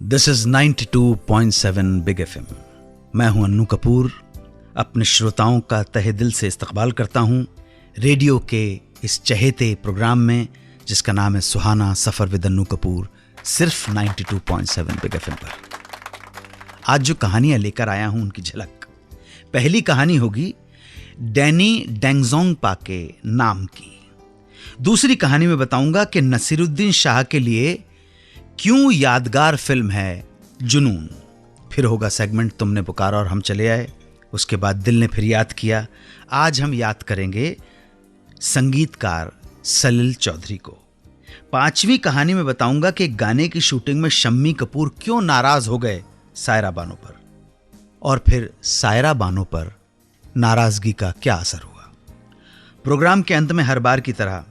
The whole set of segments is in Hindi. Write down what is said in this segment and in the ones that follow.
This is 92.7 big FM. मैं हूं अन्नू कपूर। अपने श्रोताओं का तहे दिल से इस्तकबाल करता हूं रेडियो के इस चहेते प्रोग्राम में जिसका नाम है सुहाना सफर विद अन्नू कपूर, सिर्फ 92.7 बिग एफएम पर। आज जो कहानियां लेकर आया हूं उनकी झलक। पहली कहानी होगी डैनी डेंगजोंगपा के नाम की। दूसरी कहानी में बताऊंगा कि नसीरुद्दीन शाह के लिए क्यों यादगार फिल्म है जुनून। फिर होगा सेगमेंट तुमने पुकारा और हम चले आए। उसके बाद दिल ने फिर याद किया। आज हम याद करेंगे संगीतकार सलिल चौधरी को। पांचवी कहानी में बताऊंगा कि गाने की शूटिंग में शम्मी कपूर क्यों नाराज हो गए सायरा बानो पर, और फिर सायरा बानो पर नाराजगी का क्या असर हुआ। प्रोग्राम के अंत में हर बार की तरह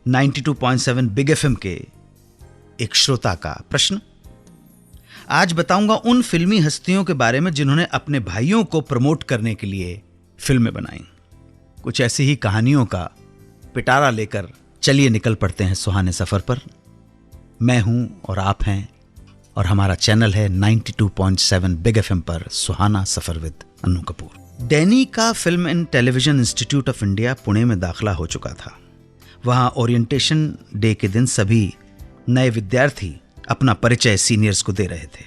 92.7 बिग एफएम के एक श्रोता का प्रश्न। आज बताऊंगा उन फिल्मी हस्तियों के बारे में जिन्होंने अपने भाइयों को प्रमोट करने के लिए फिल्में बनाई। कुछ ऐसी ही कहानियों का पिटारा लेकर चलिए निकल पड़ते हैं सुहाने सफर पर। मैं हूं और आप हैं, और हमारा चैनल है 92.7 बिग एफएम पर सुहाना सफर विद अन्नू कपूर। डैनी का film and television institute of India Pune में दाखिला हो चुका था। वहां ओरिएंटेशन डे के दिन सभी नए विद्यार्थी अपना परिचय सीनियर्स को दे रहे थे।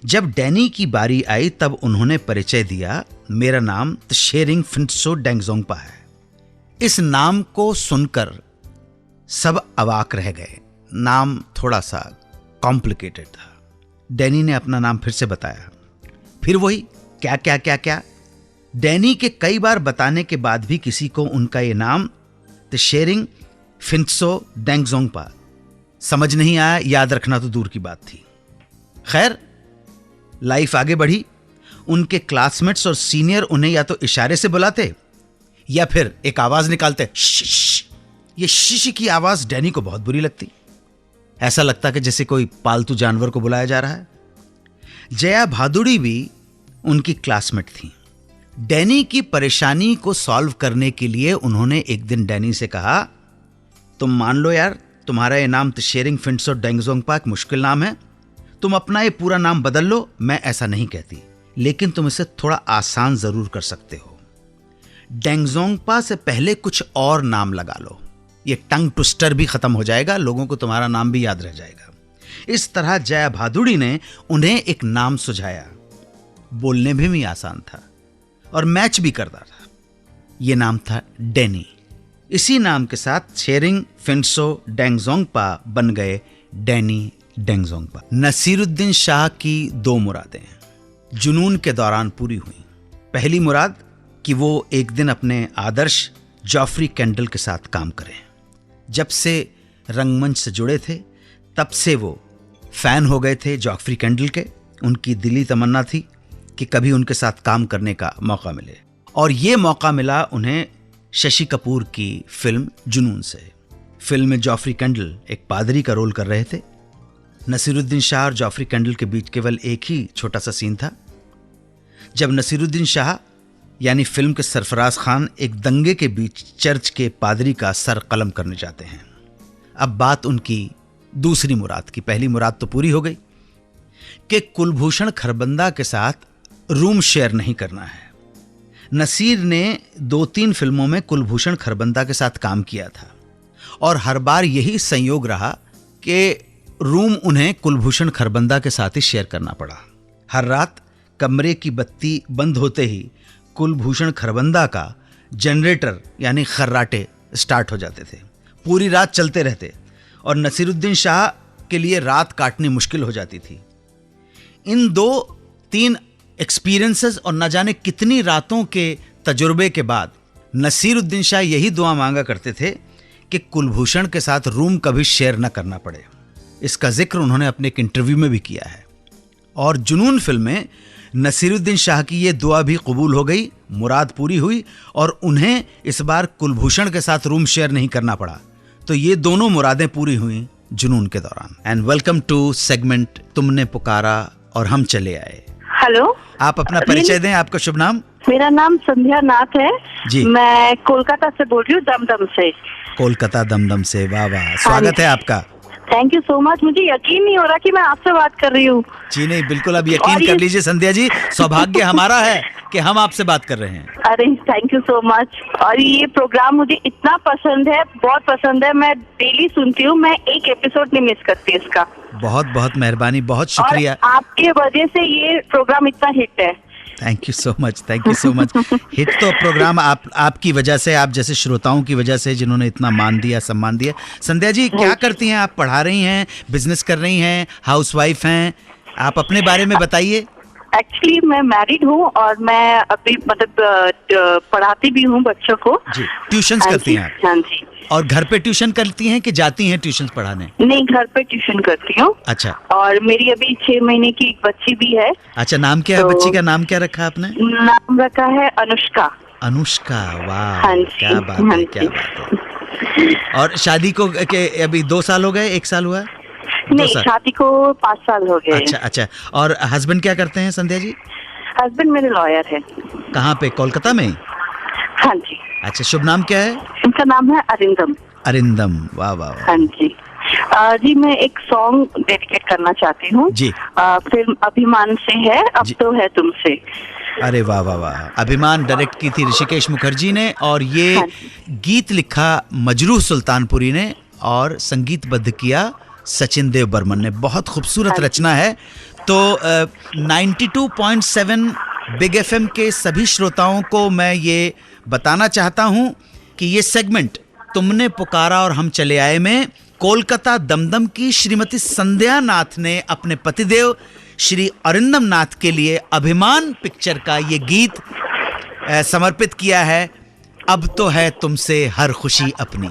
जब डैनी की बारी आई तब उन्होंने परिचय दिया, मेरा नाम त्शेरिंग फिंत्सो डेंगजोंगपा है। इस नाम को सुनकर सब अवाक रह गए। नाम थोड़ा सा कॉम्प्लिकेटेड था। डैनी ने अपना नाम फिर से बताया। फिर वही क्या क्या क्या क्या। डैनी के कई बार बताने के बाद भी किसी को उनका ये नाम त्शेरिंग फिंत्सो डेंगजोंगपा समझ नहीं आया। याद रखना तो दूर की बात थी। खैर, लाइफ आगे बढ़ी। उनके क्लासमेट्स और सीनियर उन्हें या तो इशारे से बुलाते या फिर एक आवाज निकालते, शिश। ये शिश की आवाज डैनी को बहुत बुरी लगती। ऐसा लगता कि जैसे कोई पालतू जानवर को बुलाया जा रहा है। जया भादुड़ी भी उनकी क्लासमेट थी। डैनी की परेशानी को सॉल्व करने के लिए उन्होंने एक दिन डैनी से कहा, तुम मान लो यार, तुम्हारा ये नाम त्शेरिंग फिंत्सो डेंगजोंगपा एक मुश्किल नाम है। तुम अपना ये पूरा नाम बदल लो। मैं ऐसा नहीं कहती, लेकिन तुम इसे थोड़ा आसान जरूर कर सकते हो। डेंगजोंगपा से पहले कुछ और नाम लगा लो। ये टंग ट्विस्टर भी खत्म हो जाएगा, लोगों को तुम्हारा नाम भी याद रह जाएगा। इस तरह जया भादुड़ी ने उन्हें एक नाम सुझाया। बोलने में भी आसान था और मैच भी करता था। यह नाम था डैनी। इसी नाम के साथ त्शेरिंग फिंत्सो डेंगजोंगपा बन गए डैनी डेंगजोंगपा। नसीरुद्दीन शाह की दो मुरादें जुनून के दौरान पूरी हुई। पहली मुराद कि वो एक दिन अपने आदर्श जॉफ्री कैंडल के साथ काम करें। जब से रंगमंच से जुड़े थे तब से वो फैन हो गए थे जॉफ्री कैंडल के। उनकी दिली तमन्ना थी कि कभी उनके साथ काम करने का मौका मिले, और ये मौका मिला उन्हें शशि कपूर की फिल्म जुनून से। फिल्म में जॉफ्री कैंडल एक पादरी का रोल कर रहे थे। नसीरुद्दीन शाह और जॉफ्री कैंडल के बीच केवल एक ही छोटा सा सीन था, जब नसीरुद्दीन शाह यानी फिल्म के सरफराज खान एक दंगे के बीच चर्च के पादरी का सर कलम करने जाते हैं। अब बात उनकी दूसरी मुराद की। पहली मुराद तो पूरी हो गई कि कुलभूषण खरबंदा के साथ रूम शेयर नहीं करना है। नसीर ने 2-3 फिल्मों में कुलभूषण खरबंदा के साथ काम किया था, और हर बार यही संयोग रहा कि रूम उन्हें कुलभूषण खरबंदा के साथ ही शेयर करना पड़ा। हर रात कमरे की बत्ती बंद होते ही कुलभूषण खरबंदा का जनरेटर यानी खर्राटे स्टार्ट हो जाते थे। पूरी रात चलते रहते और नसीरुद्दीन शाह के लिए रात काटनी मुश्किल हो जाती थी। इन 2-3 एक्सपीरियंसेस और न जाने कितनी रातों के तजुर्बे के बाद नसीरुद्दीन शाह यही दुआ मांगा करते थे कि कुलभूषण के साथ रूम कभी शेयर न करना पड़े। इसका जिक्र उन्होंने अपने एक इंटरव्यू में भी किया है। और जुनून फिल्म में नसीरुद्दीन शाह की ये दुआ भी कबूल हो गई, मुराद पूरी हुई, और उन्हें इस बार कुलभूषण के साथ रूम शेयर नहीं करना पड़ा। तो ये दोनों मुरादें पूरी हुई जुनून के दौरान। एंड वेलकम टू सेगमेंट तुमने पुकारा और हम चले आए। हेलो, आप अपना परिचय दें, आपका शुभ नाम। मेरा नाम संध्या नाथ है जी। मैं कोलकाता से बोल रही हूँ, दमदम से। कोलकाता दमदम से, वाह वाह, स्वागत है आपका। Thank you so much. मुझे यकीन नहीं हो रहा कि मैं आपसे बात कर रही हूँ। जी नहीं, बिल्कुल अब यकीन कर लीजिए संध्या जी, सौभाग्य हमारा है कि हम आपसे बात कर रहे हैं। अरे थैंक यू सो मच। और ये प्रोग्राम मुझे इतना पसंद है, बहुत पसंद है। मैं डेली सुनती हूँ, मैं एक एपिसोड नहीं मिस करती इसका। बहुत बहुत मेहरबानी, बहुत शुक्रिया। और आपके वजह से ये प्रोग्राम इतना हिट है। Thank you so much, thank you so much. Hit तो प्रोग्राम आपकी वजह से, आप जैसे श्रोताओं की वजह से जिन्होंने इतना मान दिया, सम्मान दिया। संध्या जी क्या करती हैं आप? पढ़ा रही हैं, बिजनेस कर रही हैं, हाउसवाइफ हैं? आप अपने बारे में बताइए। एक्चुअली मैं मैरिड हूँ और मैं अभी मतलब पढ़ाती भी हूँ बच्चों को। जी, ट्यूशंस करती हैं आप? हाँ जी। और घर पे ट्यूशन करती हैं कि जाती हैं ट्यूशंस पढ़ाने? नहीं, घर पे ट्यूशन करती हूँ। अच्छा। और मेरी अभी 6 महीने की एक बच्ची भी है। अच्छा, नाम क्या है बच्ची का? नाम क्या रखा आपने? नाम रखा है अनुष्का। अनुष्का, वाह, हाँ क्या बात है, क्या बात है। और शादी को के अभी 2 साल हो गए, 1 साल हुआ? नहीं, शादी को 5 साल हो गए। अच्छा अच्छा। और हस्बैंड क्या करते हैं संध्या जी? हस्बैंड मेरे लॉयर है। कहाँ पे, कोलकाता में? हाँ जी। अच्छा, शुभ नाम क्या है? उनका नाम है अरिंदम। अरिंदम, वाह वाह वाह। हाँ जी। जी मैं एक सॉन्ग डेडिकेट करना चाहती हूँ जी। फिल्म अभिमान से है, अब तो है तुमसे। अरे वाह वाह वाह। अभिमान डायरेक्ट की थी ऋषिकेश मुखर्जी ने, और ये हाँ। गीत लिखा मजरूह सुल्तानपुरी ने और संगीतबद्ध किया सचिन देव बर्मन ने। बहुत खूबसूरत हाँ। रचना है। तो 92.7 बिग एफएम के सभी श्रोताओं को मैं ये बताना चाहता हूँ कि ये सेगमेंट तुमने पुकारा और हम चले आए में कोलकाता दमदम की श्रीमती संध्या नाथ ने अपने पतिदेव श्री अरिंदम नाथ के लिए अभिमान पिक्चर का ये गीत समर्पित किया है। अब तो है तुमसे हर खुशी अपनी।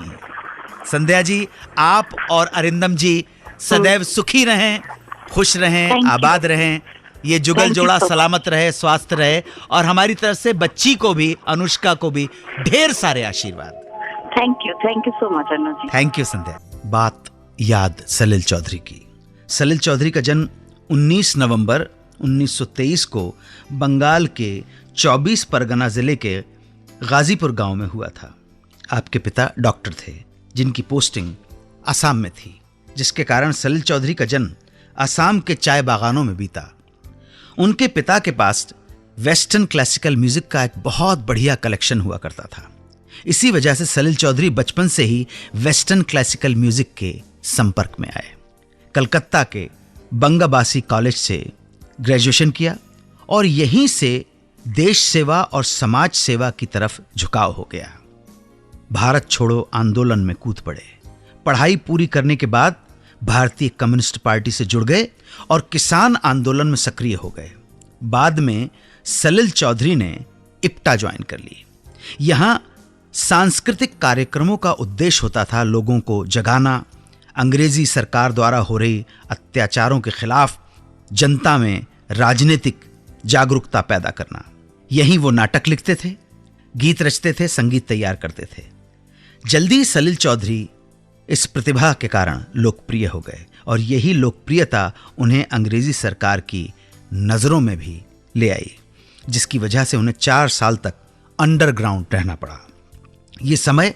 संध्या जी, आप और अरिंदम जी सदैव सुखी रहें, खुश रहें, आबाद रहें, ये जुगल जोड़ा सलामत रहे, स्वस्थ रहे, और हमारी तरफ से बच्ची को भी, अनुष्का को भी ढेर सारे आशीर्वाद। Thank you so much Anu ji. Thank you Sandhya. बात याद सलिल चौधरी की। सलिल चौधरी का जन्म 19 नवंबर 1923 को बंगाल के 24 परगना जिले के गाजीपुर गांव में हुआ था। आपके पिता डॉक्टर थे जिनकी पोस्टिंग असम में थी, जिसके कारण सलिल चौधरी का जन्म असम के चाय बागानों में बीता। उनके पिता के पास वेस्टर्न क्लासिकल म्यूजिक का एक बहुत बढ़िया कलेक्शन हुआ करता था। इसी वजह से सलिल चौधरी बचपन से ही वेस्टर्न क्लासिकल म्यूजिक के संपर्क में आए। कलकत्ता के बंगाबासी कॉलेज से ग्रेजुएशन किया और यहीं से देश सेवा और समाज सेवा की तरफ झुकाव हो गया। भारत छोड़ो आंदोलन में कूद पड़े। पढ़ाई पूरी करने के बाद भारतीय कम्युनिस्ट पार्टी से जुड़ गए और किसान आंदोलन में सक्रिय हो गए। बाद में सलिल चौधरी ने इप्टा ज्वाइन कर ली। यहां सांस्कृतिक कार्यक्रमों का उद्देश्य होता था लोगों को जगाना, अंग्रेजी सरकार द्वारा हो रही अत्याचारों के खिलाफ जनता में राजनीतिक जागरूकता पैदा करना। यहीं वो नाटक लिखते थे, गीत रचते थे, संगीत तैयार करते थे। जल्दी सलिल चौधरी इस प्रतिभा के कारण लोकप्रिय हो गए और यही लोकप्रियता उन्हें अंग्रेजी सरकार की नज़रों में भी ले आई, जिसकी वजह से उन्हें 4 साल तक अंडरग्राउंड रहना पड़ा। ये समय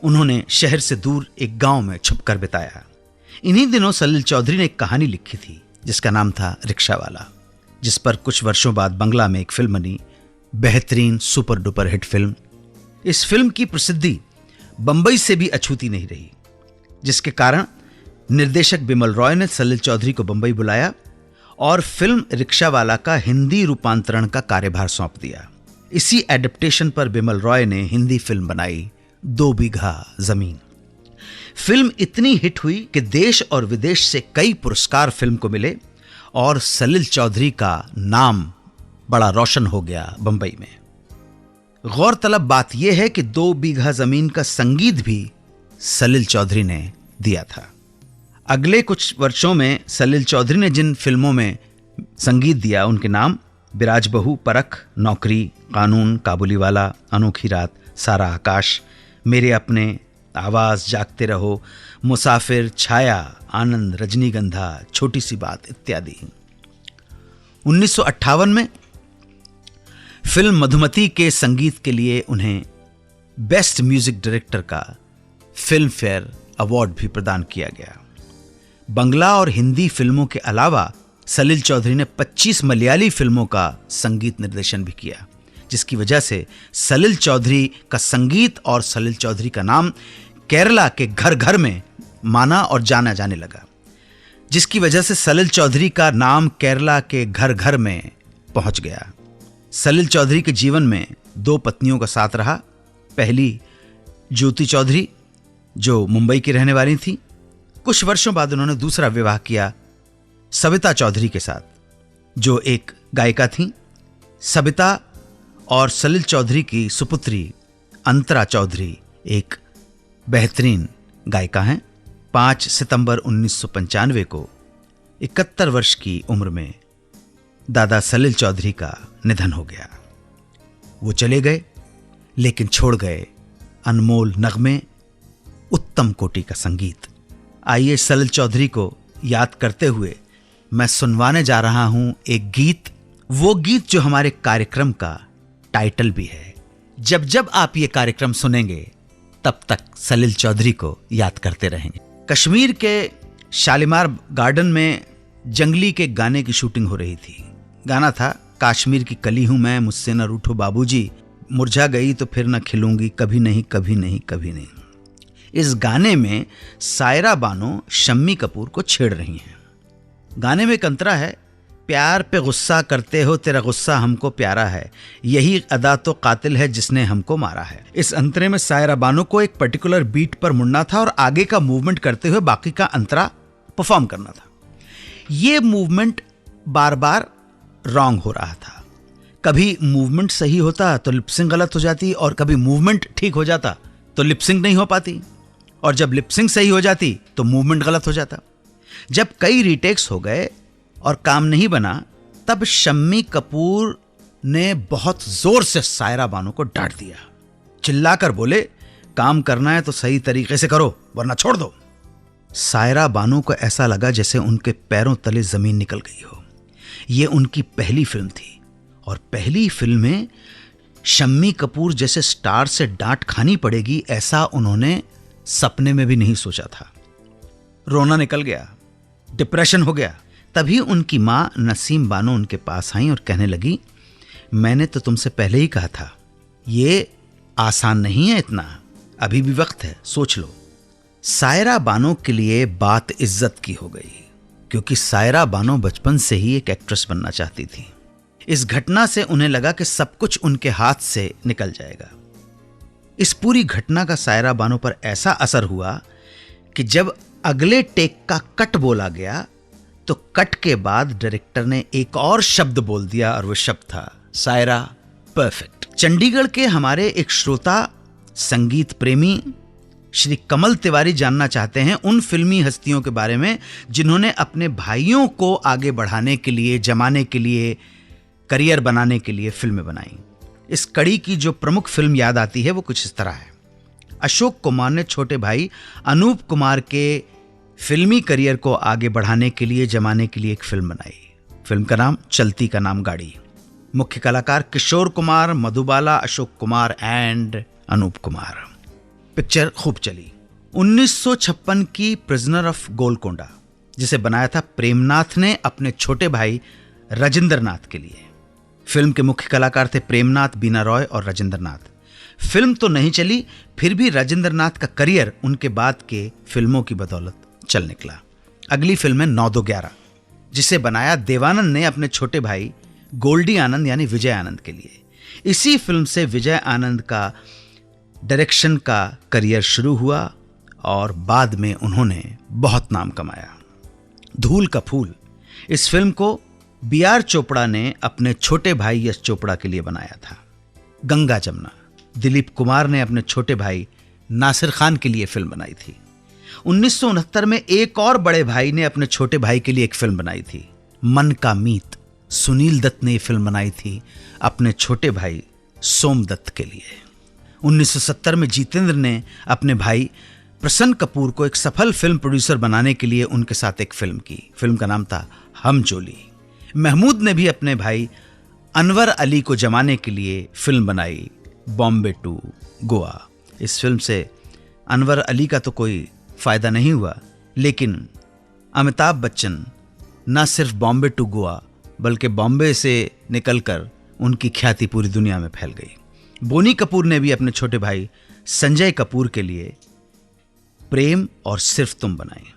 उन्होंने शहर से दूर एक गांव में छुपकर बिताया। इन्हीं दिनों सलिल चौधरी ने एक कहानी लिखी थी जिसका नाम था रिक्शा वाला, जिस पर कुछ वर्षों बाद बंगला में एक फिल्म बनी, बेहतरीन सुपर डुपर हिट फिल्म। इस फिल्म की प्रसिद्धि बंबई से भी अछूती नहीं रही, जिसके कारण निर्देशक बिमल रॉय ने सलिल चौधरी को बंबई बुलाया और फिल्म रिक्शा वाला का हिंदी रूपांतरण का कार्यभार सौंप दिया। इसी एडेप्टेशन पर बिमल रॉय ने हिंदी फिल्म बनाई 2 बीघा जमीन। फिल्म इतनी हिट हुई कि देश और विदेश से कई पुरस्कार फिल्म को मिले और सलिल चौधरी का नाम बड़ा रोशन हो गया बंबई में। गौरतलब बात यह है कि 2 बीघा जमीन का संगीत भी सलिल चौधरी ने दिया था। अगले कुछ वर्षों में सलिल चौधरी ने जिन फिल्मों में संगीत दिया उनके नाम बिराज बहू, परख, नौकरी, कानून, काबुलीवाला, अनोखी रात, सारा आकाश, मेरे अपने, आवाज, जागते रहो, मुसाफिर, छाया, आनंद, रजनीगंधा, छोटी सी बात इत्यादि। 1958 में फिल्म मधुमती के संगीत के लिए उन्हें बेस्ट म्यूजिक डायरेक्टर का फिल्म फेयर अवार्ड भी प्रदान किया गया। बंगला और हिंदी फिल्मों के अलावा सलिल चौधरी ने 25 मलयाली फिल्मों का संगीत निर्देशन भी किया, जिसकी वजह से सलिल चौधरी का संगीत और सलिल चौधरी का नाम केरला के घर घर में माना और जाना जाने लगा, जिसकी वजह से सलिल चौधरी का नाम केरला के घर घर में पहुंच गया। सलिल चौधरी के जीवन में 2 पत्नियों का साथ रहा। पहली ज्योति चौधरी, जो मुंबई की रहने वाली थी। कुछ वर्षों बाद उन्होंने दूसरा विवाह किया सविता चौधरी के साथ, जो एक गायिका थी। सविता और सलिल चौधरी की सुपुत्री अंतरा चौधरी एक बेहतरीन गायिका हैं। 5 सितंबर 1995 को 71 वर्ष की उम्र में दादा सलिल चौधरी का निधन हो गया। वो चले गए, लेकिन छोड़ गए अनमोल नगमे, उत्तम कोटि का संगीत। आइए सलिल चौधरी को याद करते हुए मैं सुनवाने जा रहा हूं एक गीत, वो गीत जो हमारे कार्यक्रम का टाइटल भी है। जब जब आप ये कार्यक्रम सुनेंगे तब तक सलिल चौधरी को याद करते रहेंगे। कश्मीर के शालीमार गार्डन में जंगली के गाने की शूटिंग हो रही थी। गाना था कश्मीर की कली हूं मैं, मुझसे न रूठो बाबूजी, मुरझा गई तो फिर न खिलूंगी, कभी नहीं कभी नहीं कभी नहीं। इस गाने में सायरा बानो शम्मी कपूर को छेड़ रही हैं। गाने में एक अंतरा है, प्यार पे गुस्सा करते हो, तेरा गुस्सा हमको प्यारा है, यही अदा तो कातिल है जिसने हमको मारा है। इस अंतरे में सायरा बानो को एक पर्टिकुलर बीट पर मुड़ना था और आगे का मूवमेंट करते हुए बाकी का अंतरा परफॉर्म करना था। ये मूवमेंट बार बार रॉन्ग हो रहा था। कभी मूवमेंट सही होता तो लिपसिंग गलत हो जाती, और कभी मूवमेंट ठीक हो जाता तो लिपसिंग नहीं हो पाती, और जब लिपसिंग सही हो जाती तो मूवमेंट गलत हो जाता। जब कई रीटेक्स हो गए और काम नहीं बना, तब शम्मी कपूर ने बहुत जोर से सायरा बानो को डांट दिया। चिल्लाकर बोले, काम करना है तो सही तरीके से करो, वरना छोड़ दो। सायरा बानो को ऐसा लगा जैसे उनके पैरों तले जमीन निकल गई हो। यह उनकी पहली फिल्म थी, और पहली फिल्म में शम्मी कपूर जैसे स्टार से डांट खानी पड़ेगी, ऐसा उन्होंने सपने में भी नहीं सोचा था। रोना निकल गया, डिप्रेशन हो गया। तभी उनकी मां नसीम बानो उनके पास आई और कहने लगी, मैंने तो तुमसे पहले ही कहा था, ये आसान नहीं है इतना, अभी भी वक्त है, सोच लो। सायरा बानो के लिए बात इज्जत की हो गई, क्योंकि सायरा बानो बचपन से ही एक एक्ट्रेस बनना चाहती थी। इस घटना से उन्हें लगा कि सब कुछ उनके हाथ से निकल जाएगा। इस पूरी घटना का सायरा बानो पर ऐसा असर हुआ कि जब अगले टेक का कट बोला गया, तो कट के बाद डायरेक्टर ने एक और शब्द बोल दिया, और वह शब्द था सायरा परफेक्ट। चंडीगढ़ के हमारे एक श्रोता संगीत प्रेमी श्री कमल तिवारी जानना चाहते हैं उन फिल्मी हस्तियों के बारे में जिन्होंने अपने भाइयों को आगे बढ़ाने के लिए, जमाने के लिए, करियर बनाने के लिए फिल्में बनाई। इस कड़ी की जो प्रमुख फिल्म याद आती है वो कुछ इस तरह है। अशोक कुमार ने छोटे भाई अनूप कुमार के फिल्मी करियर को आगे बढ़ाने के लिए, जमाने के लिए एक फिल्म बनाई। फिल्म का नाम चलती का नाम गाड़ी। मुख्य कलाकार किशोर कुमार, मधुबाला, अशोक कुमार एंड अनूप कुमार। पिक्चर खूब चली। 1956 की प्रिजनर ऑफ गोलकोंडा, जिसे बनाया था प्रेमनाथ ने अपने छोटे भाई राजेंद्र नाथ के लिए। फिल्म के मुख्य कलाकार थे प्रेमनाथ, बीना रॉय और राजेंद्र नाथ। फिल्म तो नहीं चली, फिर भी राजेंद्र नाथ का करियर उनके बाद के फिल्मों की बदौलत चल निकला। अगली फिल्म है 9-2-11, जिसे बनाया देवानंद ने अपने छोटे भाई गोल्डी आनंद यानी विजय आनंद के लिए। इसी फिल्म से विजय आनंद का डायरेक्शन का करियर शुरू हुआ और बाद में उन्होंने बहुत नाम कमाया। धूल का फूल, इस फिल्म को बी.आर. चोपड़ा ने अपने छोटे भाई यश चोपड़ा के लिए बनाया था। गंगा जमुना, दिलीप कुमार ने अपने छोटे भाई नासिर खान के लिए फिल्म बनाई थी। 1969 में एक और बड़े भाई ने अपने छोटे भाई के लिए एक फिल्म बनाई थी, मन का मीत। सुनील दत्त ने यह फिल्म बनाई थी अपने छोटे भाई सोमदत्त के लिए। 1970 में जितेंद्र ने अपने भाई प्रसन्न कपूर को एक सफल फिल्म प्रोड्यूसर बनाने के लिए उनके साथ एक फिल्म की। फिल्म का नाम था हम जोली। महमूद ने भी अपने भाई अनवर अली को जमाने के लिए फिल्म बनाई, बॉम्बे टू गोवा। इस फिल्म से अनवर अली का तो कोई फायदा नहीं हुआ, लेकिन अमिताभ बच्चन न सिर्फ बॉम्बे टू गोवा बल्कि बॉम्बे से निकलकर उनकी ख्याति पूरी दुनिया में फैल गई। बोनी कपूर ने भी अपने छोटे भाई संजय कपूर के लिए प्रेम और सिर्फ तुम बनाई।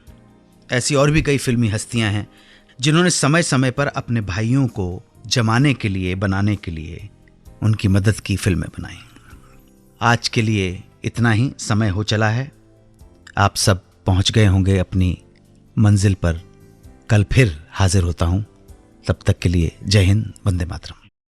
ऐसी और भी कई फिल्मी हस्तियां हैं जिन्होंने समय समय पर अपने भाइयों को जमाने के लिए, बनाने के लिए उनकी मदद की फिल्में बनाई। आज के लिए इतना ही, समय हो चला है। आप सब पहुंच गए होंगे अपनी मंजिल पर। कल फिर हाजिर होता हूं। तब तक के लिए जय हिंद, वंदे मातरम।